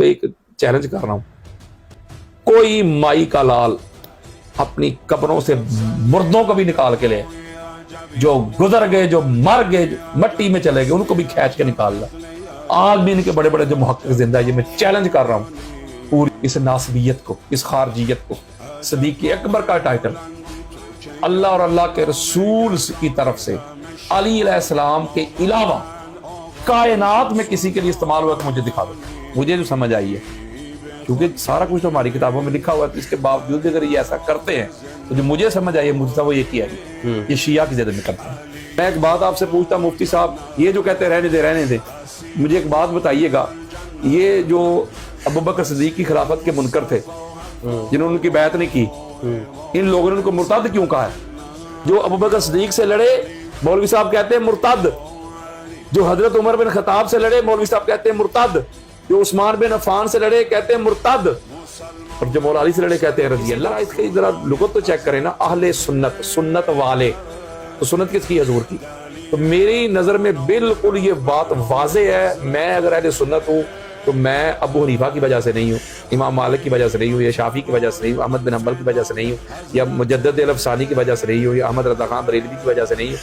एक चैलेंज कर रहा हूं, कोई माई का लाल अपनी कब्रों से मुर्दों को भी निकाल के ले, जो गुजर गए, जो मर गए, जो मट्टी में चले गए, उनको भी खींच के निकाल ला। आज भी इनके बड़े बड़े जो मुहक्किक जिंदा है, ये मैं चैलेंज कर रहा हूं पूरी इस नासबियत को, इस खारजियत को। सदीक अकबर का टाइटल अल्लाह और अल्लाह के रसूल की तरफ से अली अलैहिस्सलाम के अलावा कायनात में किसी के लिए इस्तेमाल हुआ तो मुझे दिखा दो, मुझे जो समझ आई है, क्योंकि सारा कुछ तो हमारी किताबों में लिखा हुआ है। तो इसके बावजूद अगर ये ऐसा करते हैं तो जो मुझे समझ आई है, मुझे वो ये किया है, ये शिया की ज़िद में करते हैं। मैं एक बात आपसे पूछता हूं मुफ्ती साहब, ये जो कहते हैं रहने दे, मुझे एक बात बताइएगा, ये जो अबू बकर सिद्दीक की खिलाफत के मुनकर थे जिन्होंने उनकी बैत नहीं की, इन लोगों ने उनको मुर्तद क्यों कहा है? जो अबू बकर सिद्दीक से लड़े मौलवी साहब कहते हैं मुर्तद, जो हजरत उमर बिन खत्ताब से लड़े मौलवी साहब कहते हैं मुर्तद, जो उस्मान बिन अफान से लड़े कहते हैं मुर्तद, और जो मौला अली से लड़े कहते हैं रज़ी अल्लाह। इसके जरा लुगत तो चेक करें ना, अहले सुन्नत, सुन्नत वाले, तो सुन्नत किसकी? हजूर की। तो मेरी नजर में बिल्कुल ये बात वाज़े है, मैं अगर अहले सुन्नत हूँ तो मैं अबू हनीफा की वजह से नहीं हूँ, इमाम मालिक की वजह से नहीं हूँ, या शाफी की वजह से नहीं हूँ, अहमद बिन हंबल की वजह से नहीं हूँ, या मुजद्दिद अल-अफ़सानी की वजह से नहीं हूँ, या अहमद रज़ा खान बरेलवी की वजह से नहीं हूँ।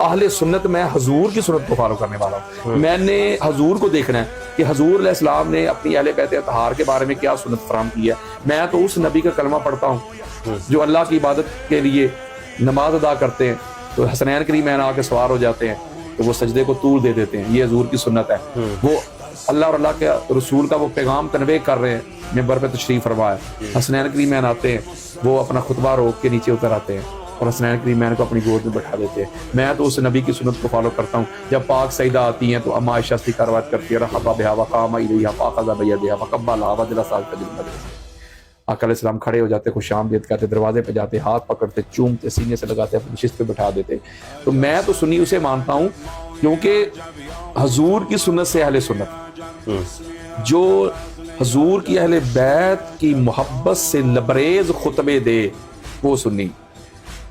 अहले सुन्नत, मैं हजूर की सुन्नत को फॉलो करने वाला हूँ। मैंने हजूर को देखना है कि हजूर अलैहिस्सलाम ने अपनी अहले बैत अतहार के बारे में क्या सुन्नत फराहम की है। मैं तो उस नबी का कलमा पढ़ता हूँ जो अल्लाह की इबादत के लिए नमाज अदा करते हैं, तो हसनैन करीमैन आके सवार हो जाते हैं तो वो सजदे को तूल दे देते हैं, ये हजूर की सुन्नत है। वो अल्लाह और अल्लाह के रसूल का वो पैगाम तनवे कर रहे हैं, मिंबर पे तशरीफ फरमा है, हसनैन करीमैन आते हैं, वो अपना खुतबा रोक के नीचे उतर आते हैं और हसनैन करीमैन को अपनी गोद में बैठा देते हैं। मैं तो उस नबी की सुन्नत को फॉलो करता हूँ। जब पाक सईदा आती हैं तो अम्मा आयशा सिद्दीक़ा रवायत करती है, रहबा बिहा व क़ामा इलैहा फ़अख़ज़ बियदिहा व क़ब्बलहा व जलसा आका अलैहिस्सलाम खड़े हो जाते, खुश आमदीद कहते, दरवाजे पे जाते, हाथ पकड़ते, चूमते, सीने से लगाते, अपनी नशिस्त पे बैठा देते। तो मैं तो सुन्नी उसे मानता हूँ क्योंकि हजूर की सुन्नत से अहले सुन्नत, जो हजूर की अहले बैत की मोहब्बत से लबरेज खुतबे दे वो सुन्नी,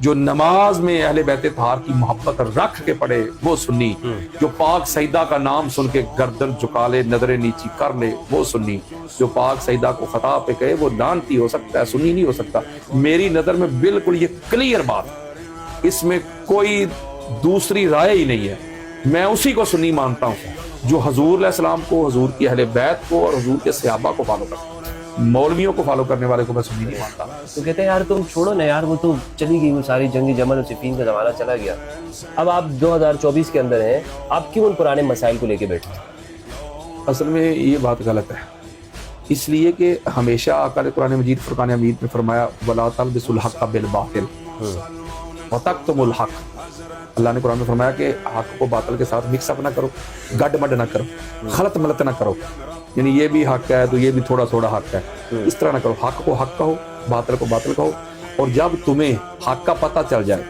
जो नमाज में अहले बैत अतहार की मोहब्बत रख के पढ़े वो सुन्नी, जो पाक सईदा का नाम सुन के गर्दन झुका ले, नजरें नीची कर ले वो सुन्नी, जो पाक सईदा को खता पे कहे वो लानती हो सकता है, सुन्नी नहीं हो सकता। मेरी नजर में बिल्कुल ये क्लियर बात, इसमें कोई दूसरी राय ही नहीं है। मैं उसी को सुन्नी मानता हूँ जो हजूर अलैहिस्सलाम को, हजूर की अहले बैत को और हजूर के सहाबा को फॉलो करता है। मौलवियों को फॉलो करने वाले को मैं सुन्नी नहीं मानता। तो कहते हैं यार तुम छोड़ो ना यार, वो तो चली गई, वो सारी जंगी जमल और सिफीन का जमाना चला गया, अब आप 2024 के अंदर हैं, आप क्यों उन पुराने मसाइल को लेके बैठे? असल में ये बात गलत है, इसलिए कि हमेशा आका ने कुरान मजीद फुरकान हमीद में फरमाया वला तलबिसुल हक़्क़ बिल बातिल व तक्तुमुल हक़्क़। अल्लाह ने कुरान में फरमाया कि हक को बातिल के साथ मिक्स अप ना करो, गड़बड़ ना करो, खलत मलत ना करो, यानी ये भी हक है तो ये भी थोड़ा थोड़ा हक है, इस तरह ना करो। हक को हक कहो, बातिल को बातिल कहो, और जब तुम्हें हक का पता चल जाए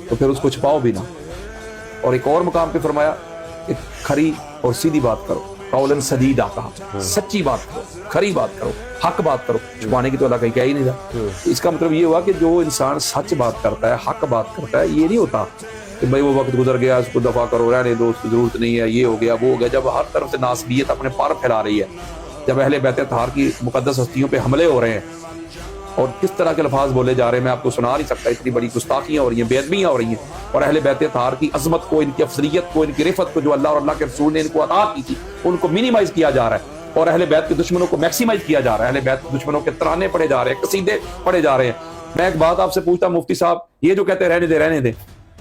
तो फिर उसको छुपाओ भी ना। और एक और मुकाम पे फरमाया कि खरी और सीधी बात करो, कौलन सदीदा कहा, सच्ची बात करो, खरी बात करो, हक बात करो, छुपाने की तो अल्लाह कहीं क्या ही नहीं था। इसका मतलब ये हुआ कि जो इंसान सच बात करता है, हक बात करता है, ये नहीं होता कि भाई वो वक्त गुजर गया, उसको दफा करो, रहने दो, उसकी जरूरत नहीं है, ये हो गया वो हो गया। जब हर तरफ से नासबियत अपने पर फैला रही है, जब अहले बैत अतहार की मुकद्दस हस्तियों पे हमले हो रहे हैं और किस तरह के अल्फाज बोले जा रहे हैं मैं आपको सुना नहीं सकता, इतनी बड़ी गुस्ताखियां हो रही हैं, बेअदबियां हो रही हैं, और अहले बैत अतहार की अजमत को, इनकी अफजलियत को, इनकी रिफत को जो अल्लाह और अल्लाह के रसूल ने इनको अता की थी, उनको मिनिमाइज किया जा रहा है, और अहले बैत के दुश्मनों को मैक्सिमाइज किया जा रहा है। अहले बैत के दुश्मनों के तराने पढ़े जा रहे हैं, कसीदे पढ़े जा रहे हैं। मैं एक बात आपसे पूछता हूं मुफ्ती साहब, ये जो कहते हैं रहने दे,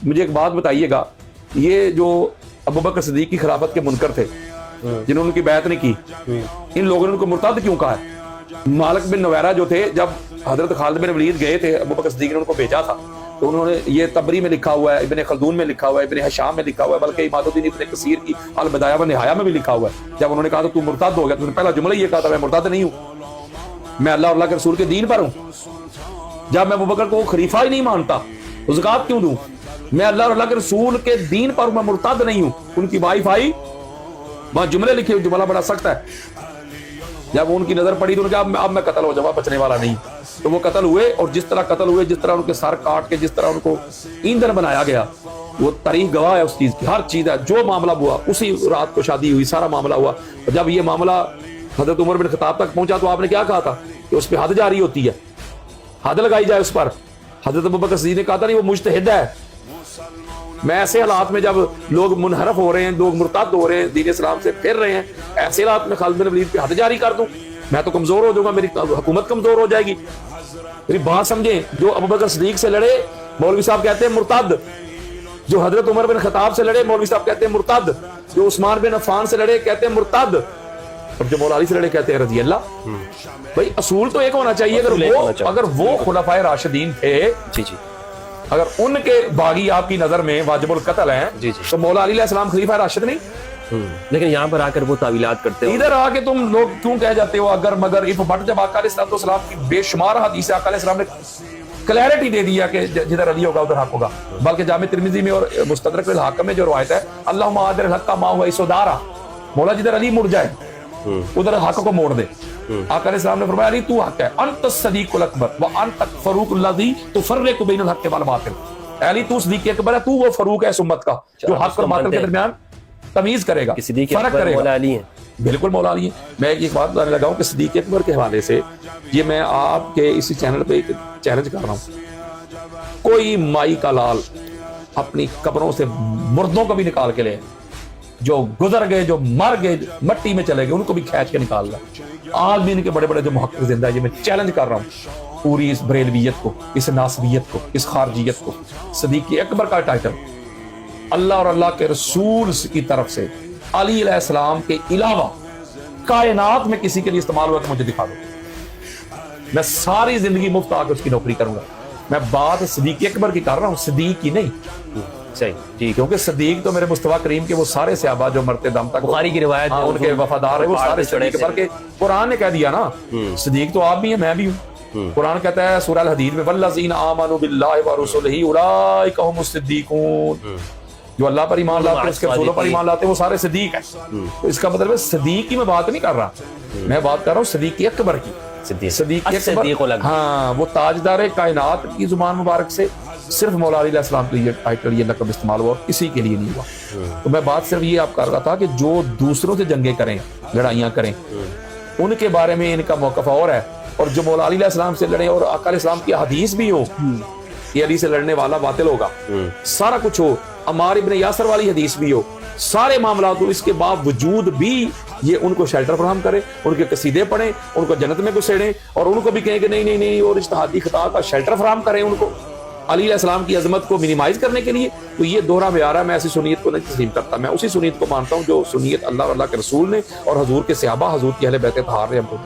मुझे एक बात बताइएगा, ये जो अबू बकर सिद्दीक की खिलाफत के मुनकर थे जिन्होंने उनकी बैत नहीं की, इन लोगों ने उनको मुर्तद क्यों कहा है? मालिक बिन नवैरा जो थे, जब हजरत खालिद बिन वलीद गए थे, अबू बकर सिद्दीक ने उनको भेजा था, तो उन्होंने, ये तबरी में लिखा हुआ है, इब्ने खल्दून में लिखा हुआ है, इब्ने हिशाम में लिखा हुआ है, बल्कि इमादुद्दीन इब्ने कसीर की अल बदाया व निहाया में भी लिखा हुआ है। जब उन्होंने कहा तो तू मुर्तद हो गया, तो पहला जुमला ये कहा था मैं मुर्तद नहीं हूँ, मैं अल्लाह और अल्लाह के रसूल के दीन पर हूँ। जब मैं अबू बकर को खलीफा ही नहीं मानता तो ज़कात क्यों दूं? मैं अल्लाह और अल्लाह के रसूल के दीन पर, मैं मुर्तद नहीं हूँ। उनकी वाइफ आई, वहां जुमले लिखे, जुमला बड़ा सख्त है, जब उनकी नजर पड़ी तो उन्होंने कहा अब मैं कत्ल हो जाऊंगा, बचने वाला नहीं। तो वो कत्ल हुए, और जिस तरह कत्ल हुए, जिस तरह उनके सर काट के, जिस तरह उनको ईंधन बनाया गया, वो तारीख गवाह है उस चीज की, हर चीज है। जो मामला हुआ उसी रात को शादी हुई, सारा मामला हुआ। जब ये मामला حضرت عمر بن خطاب تک پہنچا تو آپ نے کیا کہا تھا کہ اس پہ حد جاری ہوتی ہے, حد لگائی جائے اس پر. حضرت ابوبکر صدیق نے کہا تھا نہیں وہ مجتہد ہے. میں ایسے حالات میں جب لوگ منحرف ہو رہے ہیں, لوگ مرتد ہو رہے ہیں, دین اسلام سے پھر رہے ہیں, ایسے حالات میں خالد بن ولید پہ حد جاری کر دوں, میں تو کمزور ہو جاؤں گا, میری حکومت کمزور ہو جائے گی. میری بات سمجھیں, جو ابوبکر صدیق سے لڑے مولوی صاحب کہتے ہیں مرتد, جو حضرت عمر بن خطاب سے لڑے مولوی صاحب کہتے ہیں مرتد, جو عثمان بن عفان سے لڑے کہتے ہیں مرتد, اور جو مولا علی سے لڑے کہتے ہیں رضی اللہ. بھائی اصول تو ایک ہونا چاہیے. اگر وہ خلفائے راشدین تھے, جی جی, اگر ان کے باغی آپ کی نظر میں واجب القتل ہیں, جی جی, تو مولا علی علیہ السلام خلیفہ راشد نہیں. لیکن یہاں پر آ کر وہ تعویلات کرتے ہیں. ادھر آ کے تم لوگ کیوں کہہ جاتے ہو اگر مگر اف بٹ, جب آقا علیہ السلام کی بے شمار حدیث آقا علیہ السلام نے کلیئرٹی دے دیا کہ جدھر علی ہوگا ادھر حق ہوگا. بلکہ جامع ترمذی میں اور مستدرک الحاکم میں جو روایت ہے, اللہم آدر الحق کا ما ہوا اسودارا, مولا جدھر علی مڑ جائے ادھر حق کو موڑ دے. آقا علیہ السلام نے فرمایا علی تو حق ہے, انت الصدیق الاکبر وانت فاروق الذی تفرق بین الحق والباطل. علی تو صدیق اکبر ہے, تو وہ فاروق ہے اس امت کا جو حق اور باطل کے درمیان تمیز کرے گا, فرق کرے گا. مولا علی ہیں, بالکل مولا علی ہیں. میں ایک بات بتانے لگا ہوں کہ صدیق اکبر کے حوالے سے, یہ میں آپ کے اسی چینل پہ ایک چیلنج کر رہا ہوں, کوئی مائی کا لال اپنی قبروں سے مردوں کو بھی نکال کے لے, جو گزر گئے, جو مر گئے, مٹی میں چلے گئے, ان کو بھی کھینچ کے نکال رہا. آج بھی ان کے بڑے بڑے جو محقق زندہ ہے, یہ میں چیلنج کر رہا ہوں پوری اس بریلویت کو, اس ناصبیت کو, اس خارجیت کو. صدیق اکبر کا ٹائٹل اللہ اور اللہ کے رسول کی طرف سے علی علیہ السلام کے علاوہ کائنات میں کسی کے لیے استعمال ہوا تو مجھے دکھا دو, میں ساری زندگی مفت آ کے اس کی نوکری کروں گا. میں بات صدیق اکبر کی کر رہا ہوں, صدیق کی نہیں. صحیح جی, کیونکہ صدیق تو میرے مصطفیٰ کریم کے وہ سارے صحابہ جو مرتے دم تک بخاری کی روایت, ان کے وفادار ہیں, وہ سارے صدیق اکبر کے. قرآن نے کہہ دیا نا, صدیق تو آپ بھی ہیں, میں بھی ہوں. قرآن کہتا ہے سورہ الحدید میں والذین آمنوا باللہ ورسلہ اولئک هم الصدیقون, جو اللہ پر ایمان لاتے ہیں, اس کے رسولوں پر ایمان لاتے ہیں, وہ سارے صدیق ہیں. تو اس کا مطلب ہے صدیق کی میں بات نہیں کر رہا, میں بات کر رہا ہوں صدیق اکبر کی. صدیق اکبر, ہاں, وہ تاجدار کائنات کی زبان مبارک سے صرف مولا علی علیہ السلام کے لیے ٹائٹل, یہ لقب استعمال ہوا, اور کسی کے لیے نہیں ہوا. تو میں بات صرف یہ آپ کر رہا تھا کہ جو دوسروں سے جنگیں کریں, لڑائیاں کریں, ان کے بارے میں ان کا موقف اور ہے. اور جو مولا علی علیہ السلام سے لڑے اور آقا علیہ السلام کی حدیث بھی ہو کہ علی سے لڑنے والا باطل ہوگا, سارا کچھ ہو, عمار ابن یاسر والی حدیث بھی ہو, سارے معاملات ہو, اس کے باوجود بھی یہ ان کو شیلٹر فراہم کرے, ان کے قصیدے پڑھیں, ان کو جنت میں گھسیڑیں, اور ان کو بھی کہیں کہ نہیں نہیں نہیں, اور اجتہادی خطا کا شیلٹر فراہم کریں ان کو علی علیہ السلام کی عظمت کو منیمائز کرنے کے لیے. تو یہ دوہرا معیار ہے. میں ایسی سنیت کو نہیں تسلیم کرتا, میں اسی سنیت کو مانتا ہوں جو سنیت اللہ اور اللہ کے رسول نے اور حضور کے صحابہ, حضور کی اہل بیت طاہر نے ہم کو